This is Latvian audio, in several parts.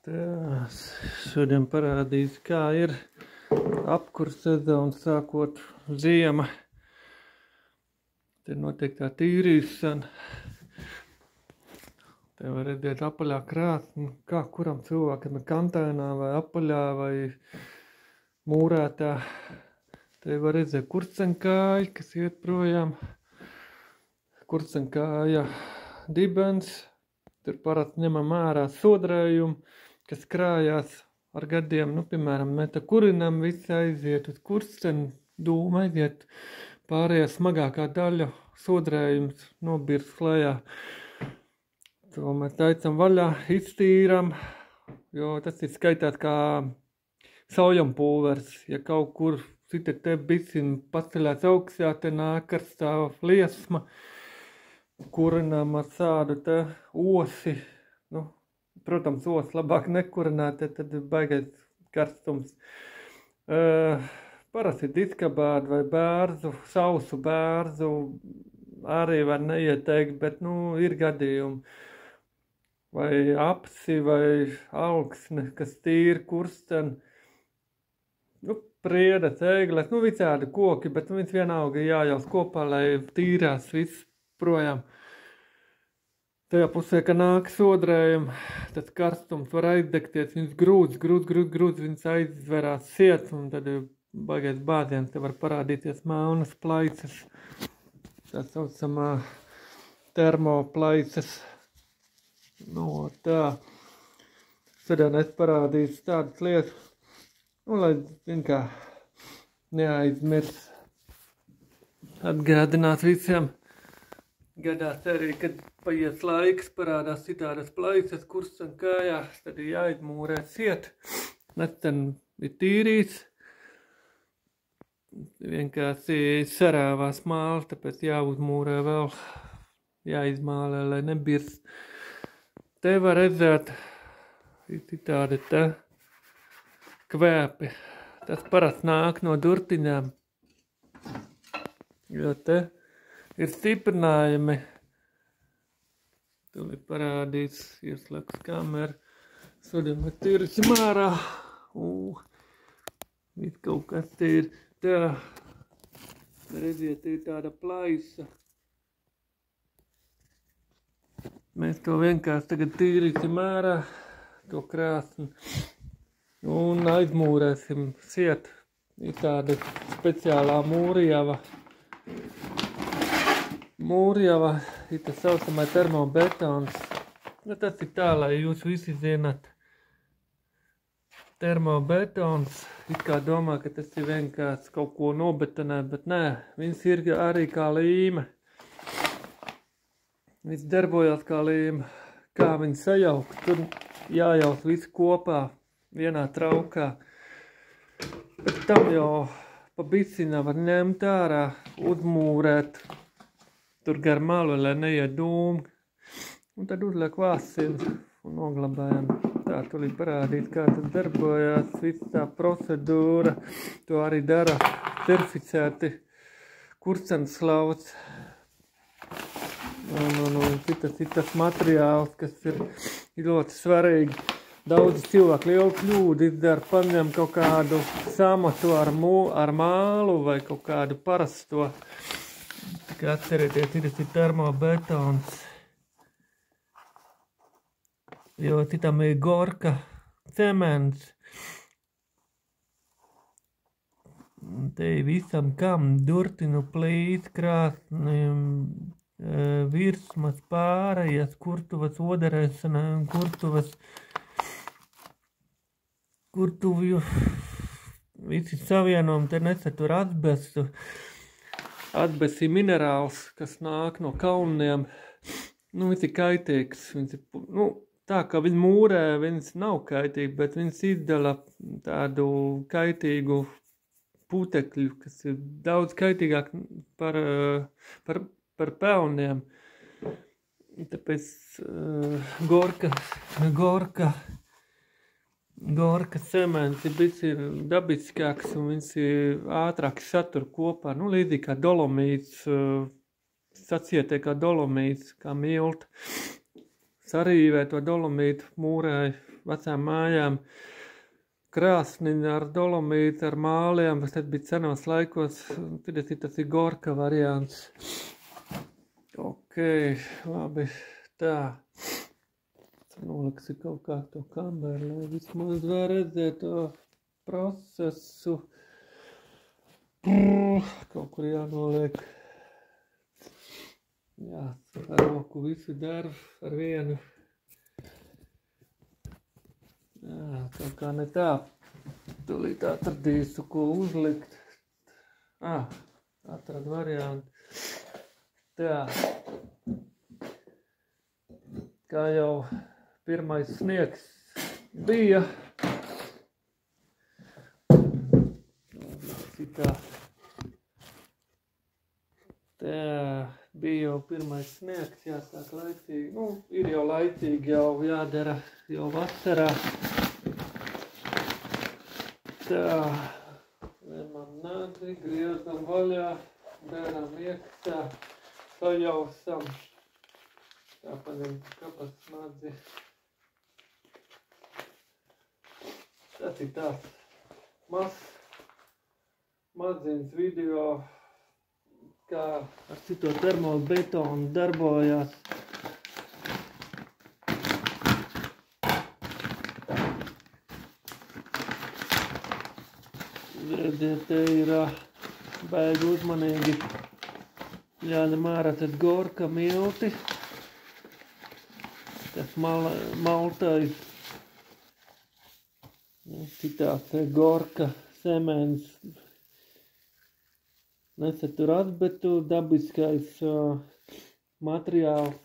Tā, šodien parādīs, kā ir apkurs sezons sākot ziema. Te notiek tā tīrīšana. Te var redzēt apaļā krāsni, kā kuram cilvēkam ir kantēnā vai apaļā vai mūrētā. Te var redzēt kurcenkāja, kas iet projām. Kurcenkāja dibens. Tur parasti ņemam ārā sodrējumu, kas krājās ar gadiem, piemēram, meta kurinam, visi aiziet uz kurceni, dūma aiziet, pārējā smagākā daļa sodrējums nobirs klējā. To mēs taicam vaļā, iztīram, jo tas ir skaitāt kā saujampulvers. Ja kaut kur cita te bicina paceļās augstā, te nāk karstā liesma, kurinām ar tādu te osi. Protams, osi labāk nekurināt, tad ir baigais karstums. Parasti diskabādu vai bērzu, sausu bērzu arī var neieteikt, bet, ir gadījumi. Vai apsi vai augsne, kas tīri kursteni. Priedes, egles, visādi koki, bet viņas vienalga jājaus kopā, lai tīrās viss projām. Tajā pusē, ka nāk sodrējumi, tad karstums var aizdegties, viņas grūdz, viņas aizverās siet, un tad baigais bāziens, te var parādīties melnas plaicas, tā saucamā termoplaicas. Tā. Šodien es parādīšu tādas lietas, lai kā neaizmirs atgādināt visiem. Gadās arī, kad paies laiks, parādās citādas plaisas, kurcenkājās, tad ir jāizmūrē siet. Nesen ir tīrīts, vienkārši sarāvās māla, tāpēc jāuzmūrē vēl, jāizmālē, lai nebirst. Te var redzēt, ir citādi te kvēpi. Tas parasti nāk no durtiņām, jo te ir stiprinājumi. Tur ir parādīts, ieslēgs kameru. Šodien mēs tīrīsim ārā. Ir kaut kas te ir tā. Redziet, ir tāda plaisa. Mēs to vienkārši tagad tīrīsim ārā, to krāsni. Un aizmūrēsim siet. Ir tāda speciālā mūrijava. Mūrjava ir tas saucamā termobetons. Tas ir tā, lai jūs visi zināt. Termobetons, it kā domā, ka tas ir vienkārši kaut ko nobetonēt, bet nē, viņš ir arī kā līme. Viņš darbojās kā līme. Kā viņi sajaukt, tur jājaus visu kopā, vienā traukā. Bet tam jau pa bicina var ņemt ārā, uzmūrēt. Tur gar malu, lai neiet dūmi. Un tad uzliek vāsinu un noglabājam. Tā, tur ir parādīt, kā tas darbojās, viss tā procedūra. To arī dara certificēti kurcenslauts. Un citas materiāls, kas ir ļoti svarīgi. Daudzi cilvēki lielu kļūdu izdara, paņem kaut kādu samatu ar mālu vai kaut kādu parasto. Atcerieties, ir termobetons, jo citam ir gorka cements. Te ir visam kam durtinu plīt, krāsnim, virsmas pārējas, kurtuvas oderēšanai un kurtuvju visi savienojumi, te nesatur asbestu. Asbests ir minerāls, kas nāk no kalniem. Viņš ir kaitīgs. Tā kā viņi mūrē, viņš nav kaitīgi, bet viņš izdala tādu kaitīgu putekļu, kas ir daudz kaitīgāk par pelniem. Tāpēc gorka cements ir dabiskāks un viņš ir ātrāk satur kopā. Līdzīgi kā dolomīts, sacietē kā dolomīts, kā milta. Sarīvē to dolomītu mūrēju vecām mājām. Krāsniņa ar dolomīti, ar māliem, tas tad bija senos laikos, tad tas ir Gorka variants. Ok, labi, tā. Noliksi kaut kā to kameru, lai vismaz var redzēt to procesu. Kaut kur jānoliek. Jā, ar roku visu daru ar vienu. Jā, kaut kā ne tā. Tūlīt atradīšu, ko uzlikt. Atradu variantu. Tā. Kā jau pirmais sniegs bija. Citā. Tā bija jau pirmais sniegs, jāsāk laicīgi. Nu, ir jau laicīgi, jau jādara, jau vasarā. Tā. Lemam nādi, griezam vaļā, bēram iekšā, sajausam. Tā paņem kapas smadzi. Tas ir tāds maziņas video, kā ar cito termobetonu darbojās. Redziet, te ir baigi uzmanīgi jāņem ārā tad Gorka milti. Tas maltais. Citās Gorka semens nesatur asbestu, dabiskais materiāls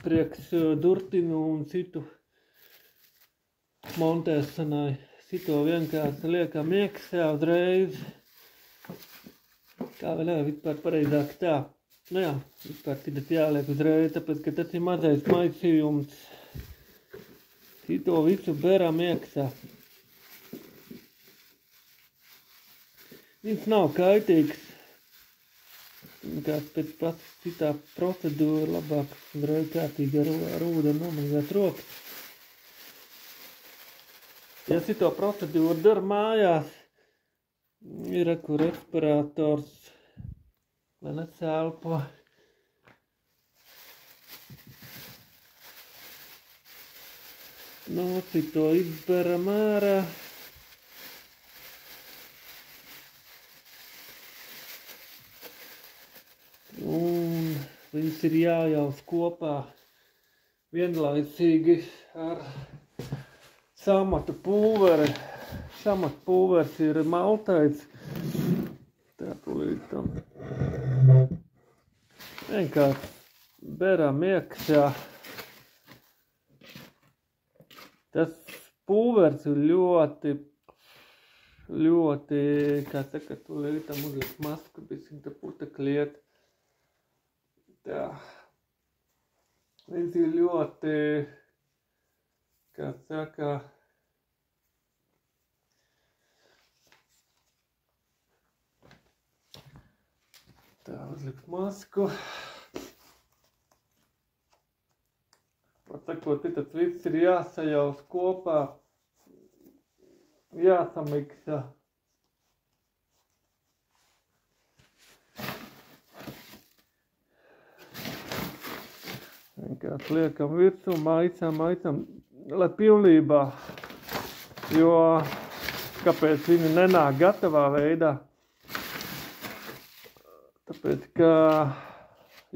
prieks durtinu un citu montēšanai. Cito vienkārši liekam iekšā uzreiz. Kā vēl vispār pareizāk tā. Nu jā, vispār citas jāliek uzreiz, tāpēc, ka tas ir mazais maisījums. Cito visu beram iekšā. Viņš nav kaitīgs. Kāds pēc pats citā procedūra labāk uzreiz kārtīgi ar ūdeni nomazāt rokas. Ja cito procedūru dara mājās, ir kur respirators, lai necelpo. Nu, cito izberam ārā. Un viņas ir jājaus kopā vienlaicīgi ar samatu pulveri. Samatu pulveris ir maltais. Tā tūlīt tam. Vienkārši beram iekšā. Tas pulveris ir ļoti, kā saka, tūlīt tam uzlikt masku, bišķiņ tā putekļiet. Tā. Viņš ir ļoti, kā saka, tā uzlikt masku. Patsakot, tas viss ir jāsajaus kopā, jāsamiksa. Vienkārši liekam virsū, maicam, lai pilnībā, jo kāpēc viņi nenāk gatavā veidā? Tāpēc, ka,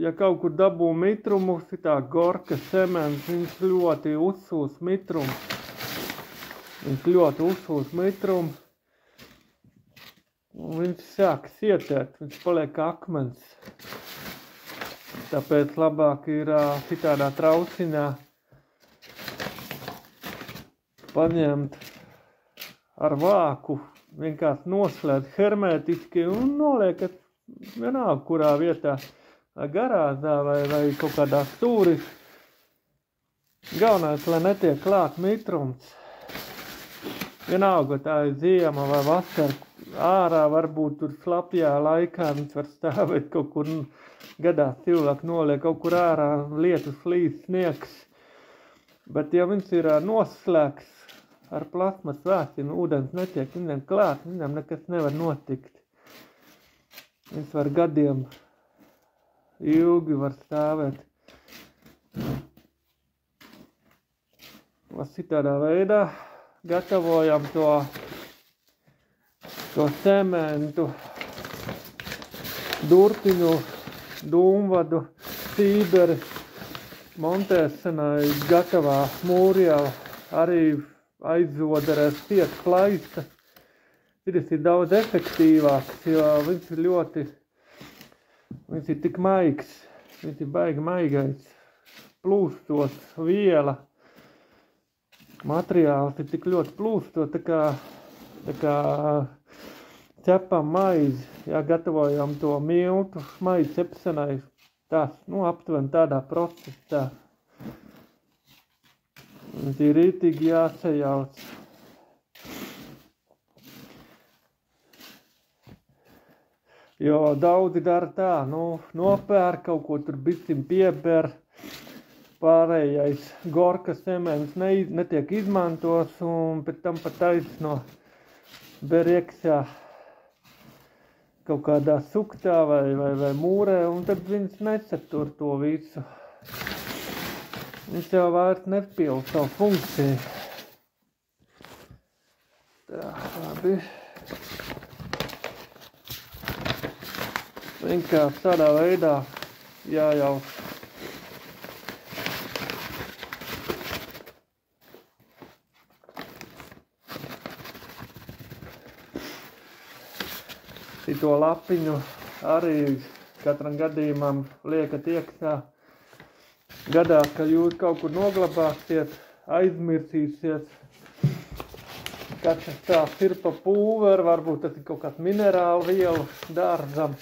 ja kaut kur dabū mitrumu, tā Gorka semens, viņš ļoti uzsūs mitrumu. Un viņš sāk sietēt, viņš paliek akmens. Tāpēc labāk ir citādā trauciņā paņemt ar vāku, vienkārši noslēgt hermētiski un noliekat vienalga, kurā vietā, garāzā vai kaut kādā stūri. Galvenais, lai netiek klāt mitrums. Vienalga, tā ir ziema vai vasara, ārā varbūt tur slapjā laikā viņš var stāvēt kaut kur. Gadās cilvēki noliek kaut kur ārā, lietus, līs, sniegs. Bet ja viņš ir noslēgts ar plasmas vēstiem, ūdens netiek viņam klāt, viņam nekas nevar notikt. Viņš var gadiem ilgi var stāvēt. Citādā veidā gatavojam to cementu, durtiņu, dūmvadu, sīberi, montēšanai gatavā mūrjala, arī aizzodarēs ciet plaisa. Šis ir daudz efektīvāks, jo viņš ir tik maigs, viņš ir baigi maigais, plūstos viela. Materiāls ir tik ļoti plūsto, tā kā cepam maizi, ja gatavojam to miltu maizi cepšanai, tās, aptuveni tādā procesā. Tas ir rītīgi jāsajauc. Jo daudzi dara tā, nopēr kaut ko tur bicim pieber, pārējais gorka semens netiek izmantos un pēc tam pat taisno ber iekšā kaut kādā suktā vai mūrē, un tad viņš nesatur to visu. Viņš jau vairs nepilda savu funkciju. Tā, labi. Vienkārši tādā veidā jājauc. To lapiņu arī katram gadījumam liekat iekšā. Gadās, ka jūs kaut kur noglabāsiet, aizmirsīsiet. Katrs tās ir pa pulveru, varbūt tas ir kaut kāds minerālu vielu dārzam.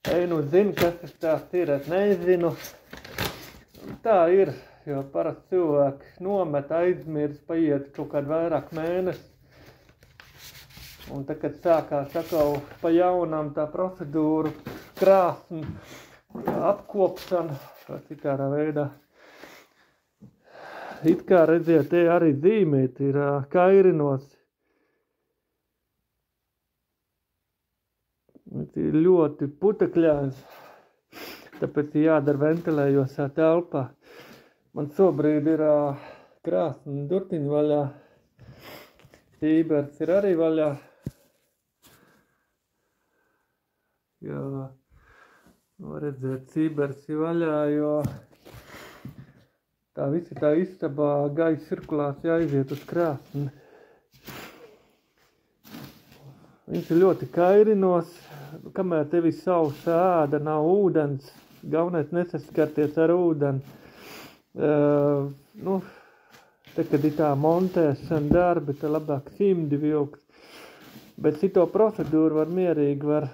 Zinu, kas tas tās ir, es nezinu. Tā ir, jo parasti cilvēki nomet, aizmirs, paiet kaut kādu vairāk mēnesi. Un tad, kad sākās atkal pa jaunam tā procedūra, krāsni, apkopšana, citādā veidā. It kā redziet, te arī zīmēt ir kairinos. Ir ļoti putekļāns, tāpēc ir jādara ventilējosā telpā. Man šobrīd ir krāsni durtiņi vaļā, sībers ir arī vaļā. Jā, var redzēt, sībers ir vaļā, jo tā visi tā istabā gaisa cirkulācija aiziet uz krāsni. Viņš ir ļoti kairinos, kamēr tevi sausa āda, nav ūdens, galvenais nesaskarties ar ūdeni. Te, kad ir tā montēšana darbi, te labāk simdi vilkt, bet šito procedūru var mierīgi, var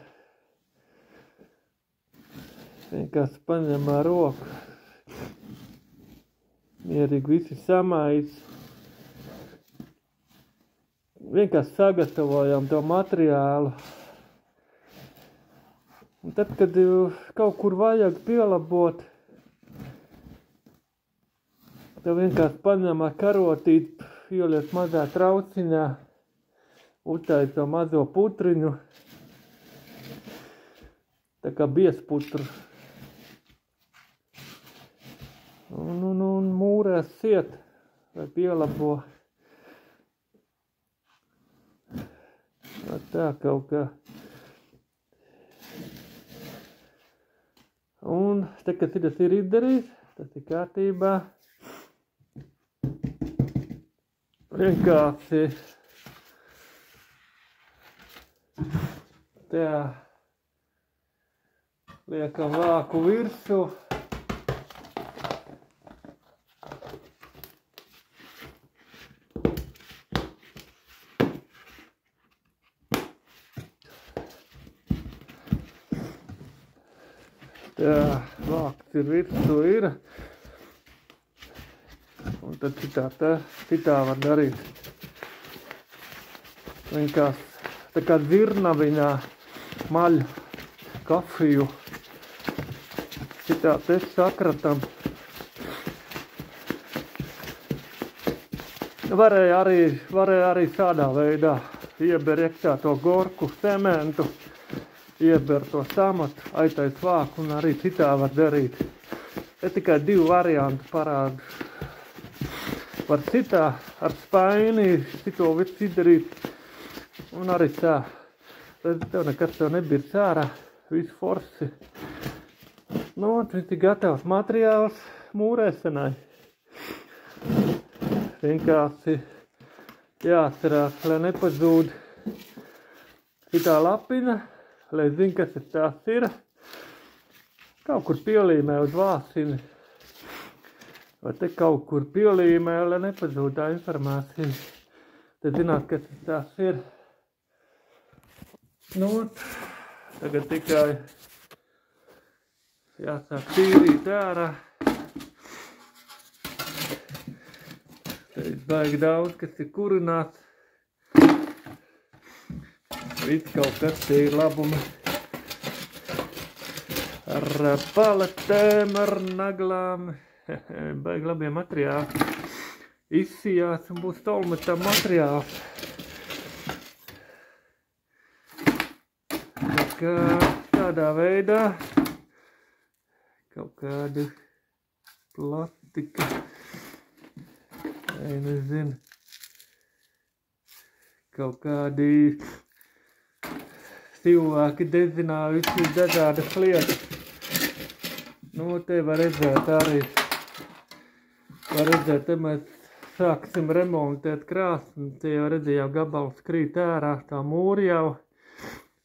vienkārši paņem ar roku. Mierīgi visi samaiz. Vienkārši sagatavojam to materiālu. Un tad, kad kaut kur vajag pielabot, tad vienkārši paņem ar karotīt, ieliek mazā trauciņā, uztaisa to mazo putriņu, tā kā biezputru. Un mūrēs siet vai pielabo. Tā kaut kā. Un te, kad tas ir izdarīts, tas ir kārtībā. Vienkārši tā liekam vāku virsū. Tā, vāks ir virsū ir. Un tad citā var darīt. Vienkārši tā kā dzirnaviņā maļ kafiju. Citā te sakratam. Varēja arī šādā veidā ieber iekšā to gorku cementu, ieber to samatu, aitais vāku un arī citā var darīt. Te tikai 2 variantu parādu. Var citā ar spaini šito visu izdarīt un arī tā. Tad tev nekas tev nebir sārā, visu forsi. Nu, tas ir gatavs materiāls mūrēšanai. Vienkārši jāatcerās, lai nepazūd šitā lapina, lai zin, kas tās ir. Kaut kur pielīmē uz vāsini. Vai te kaut kur pielīmē, lai nepazūd tā informācija. Tad zināt, kas tās ir. Nu, tagad tikai jāsāk tīrīt ārā. Te baigi daudz, kas ir kurināts. Viss kaut kas te ir labumi. Ar paletēm, ar naglām. Baigi labie materiāli. Izsijās un būs tolmetā materiāls. Tā kā tādā veidā kaut kādu plastika. Nezinu. Kaut kādi cilvēki dezinājuši dažādas lietas. Nu, te var redzēt arī. Var redzēt, te mēs sāksim remontēt krāsni. Te jau redzējām gabals krīt ārā, tā mūri jau.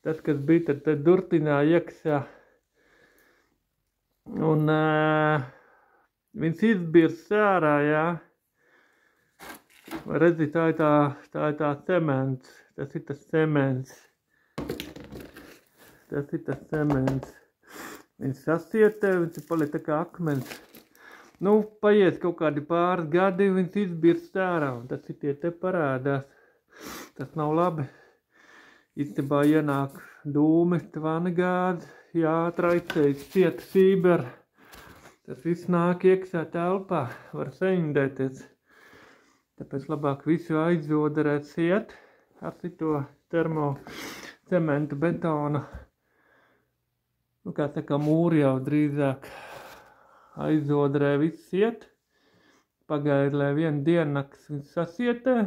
Tad, kas bija, tad te durtinā iekšā. Un viņš izbirs ārā, jā. Redzi, tā ir tā cements. Tas ir tas cements. Tas ir tas cements. Viņš sasietē, viņš ir paliek tā kā akmens. Nu, paiet kaut kādi pāris gadi, viņš izbirst ārā, un tas ir tie te parādās. Tas nav labi. Īstenībā ienāk dūmi, tvani gāzi, jāatraicējas cieta sībera. Tas viss nāk iekšā telpā, var saindēties. Tāpēc labāk visu aizzodarēt siet ar cito termo cementu betonu. Nu, kā tā kā mūri jau drīzāk aizzodarē visu siet. Pagaid, lai 1 diennakts viņš sasietē.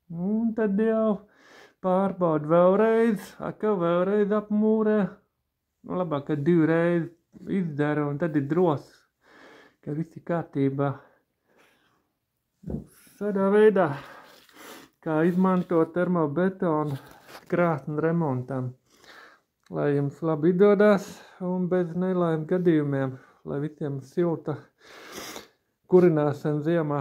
Un tad jau pārbaud vēlreiz, atkal vēlreiz apmūrē. Nu, labāk, ka 2 reizes izdara un tad ir dros, ka viss ir kārtībā. Šādā veidā, kā izmantot termobetonu krāsnu remontam. Lai jums labi izdodās un bez nelaimes gadījumiem, lai visiem silta kurināšana ziemā.